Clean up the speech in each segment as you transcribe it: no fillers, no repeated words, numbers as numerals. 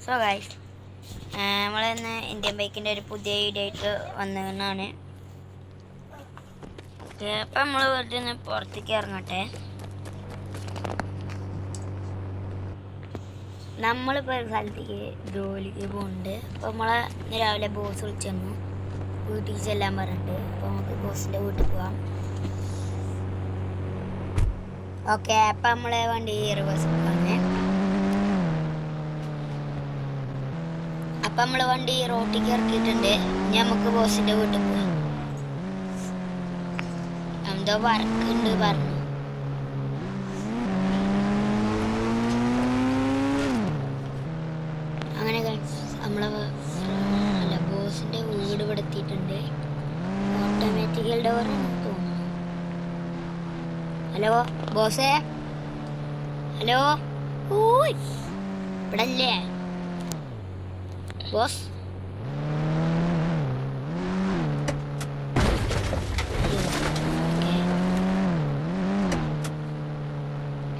So guys, നമ്മളിന്ന് Indian ബൈക്കിൻ്റെ ഒരു പുതിയ വീഡിയോ ആയിട്ട് വന്നതാണ്. അപ്പം നമ്മൾ വീട്ടിൽ നിന്ന് പുറത്തേക്ക് ഇറങ്ങട്ടെ. നമ്മളിപ്പോൾ ഒരു സ്ഥലത്തേക്ക് ജോലിക്ക് പോകുന്നുണ്ട്. അപ്പോൾ നമ്മളെ ഇന്ന് രാവിലെ ബോസ് വിളിച്ചു തന്നു, വീട്ടിൽ ചെല്ലാൻ പറഞ്ഞിട്ട്. അപ്പോൾ നമുക്ക് ബോസിൻ്റെ വീട്ടിൽ പോകാം. ഓക്കെ, അപ്പം നമ്മളെ വണ്ടി റിവേഴ്സ് പോകാനേ. അപ്പം നമ്മൾ വണ്ടി റോട്ടിലേക്ക് ഇറക്കിയിട്ടുണ്ട്. ഇനി നമുക്ക് ബോസിൻ്റെ വീട്ടിൽ പോകാം. എന്തോ വർക്കുണ്ട് പറഞ്ഞു. അങ്ങനെ നമ്മളെ ബോസിൻ്റെ വീട് ഇവിടെ എത്തിയിട്ടുണ്ട്. ഓട്ടോമാറ്റിക്കൽ ഡോർ തോന്നുന്നു. ഹലോ ബോസേ, ഹലോ, ഓയ് ഇവിടെ അല്ലേ ബോസ്?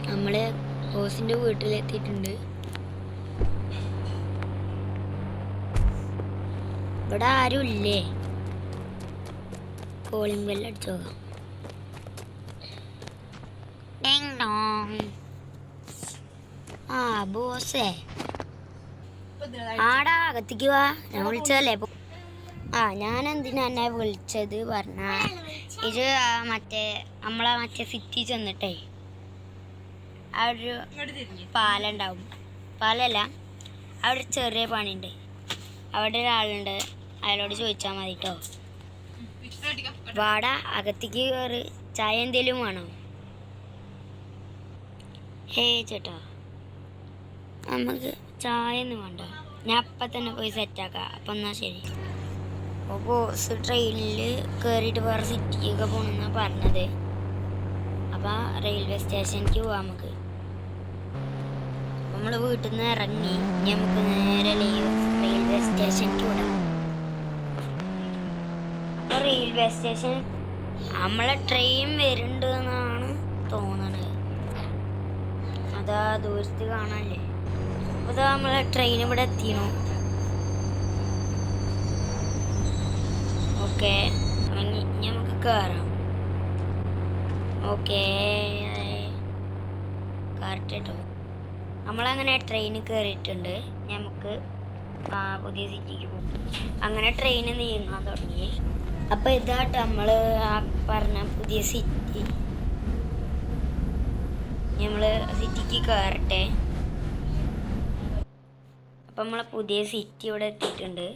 നമ്മള് ബോസിന്റെ വീട്ടിലെത്തിയിട്ടുണ്ട്. ഇവിടെ ആരും ഇല്ലേ? കോളിംഗ് ബെൽ അടിച്ചോ. ആ ബോസേ, ആടാ അകത്തേക്ക് വാ. ഞാൻ വിളിച്ചതല്ലേ. ഞാൻ എന്തിനാ എന്നെ വിളിച്ചത് പറഞ്ഞ, ഇത് മറ്റേ സിറ്റി ചെന്നിട്ടേ ആ ഒരു പാലുണ്ടാവും. പാലല്ല, അവിടെ ചെറിയ പണിയുണ്ട്. അവിടെ ഒരാളുണ്ട്, അയാളോട് ചോദിച്ചാൽ മതി കേട്ടോ. വാടാ അകത്തേക്ക് കയറി. ചായ എന്തേലും വേണോ? ഹേ ചേട്ടാ, നമുക്ക് ചായ ഒന്നും വേണ്ട, ഞാൻ അപ്പം തന്നെ പോയി സെറ്റാക്കാം. അപ്പം എന്നാൽ ശരി. അപ്പോൾ ബോസ് ട്രെയിനിൽ കയറിയിട്ട് വേറെ സിറ്റിയൊക്കെ പോകണമെന്നാണ് പറഞ്ഞത്. അപ്പോൾ റെയിൽവേ സ്റ്റേഷനിലേക്ക് പോവാം നമുക്ക്. നമ്മൾ വീട്ടിൽ നിന്ന് ഇറങ്ങി നമുക്ക് നേരെ റെയിൽവേ സ്റ്റേഷനിലേക്ക് വിടാം. അപ്പോൾ റെയിൽവേ സ്റ്റേഷൻ നമ്മളെ ട്രെയിൻ വരുന്നുണ്ട് എന്നാണ് തോന്നണത്. അതാ ദൂരത്ത് കാണാനല്ലേ. അപ്പോൾ നമ്മളെ ട്രെയിൻ ഇവിടെ എത്തിയോ. ഓക്കെ, നമുക്ക് കയറാം. ഓക്കെ, കറക്റ്റ് കേട്ടോ. നമ്മളങ്ങനെ ട്രെയിനിൽ കയറിയിട്ടുണ്ട്. നമുക്ക് പുതിയ സിറ്റിക്ക് പോകും. അങ്ങനെ ട്രെയിൻ നീങ്ങാൻ തുടങ്ങി. അപ്പോൾ ഇതായിട്ട് നമ്മൾ പറഞ്ഞ പുതിയ സിറ്റി. നമ്മൾ സിറ്റിക്ക് കയറട്ടെ. അപ്പം നമ്മളെ പുതിയ സിറ്റി ഇവിടെ എത്തിയിട്ടുണ്ട്.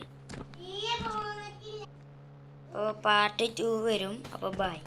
അപ്പോൾ പാർട്ട് 2 വരും. അപ്പോൾ ബൈ.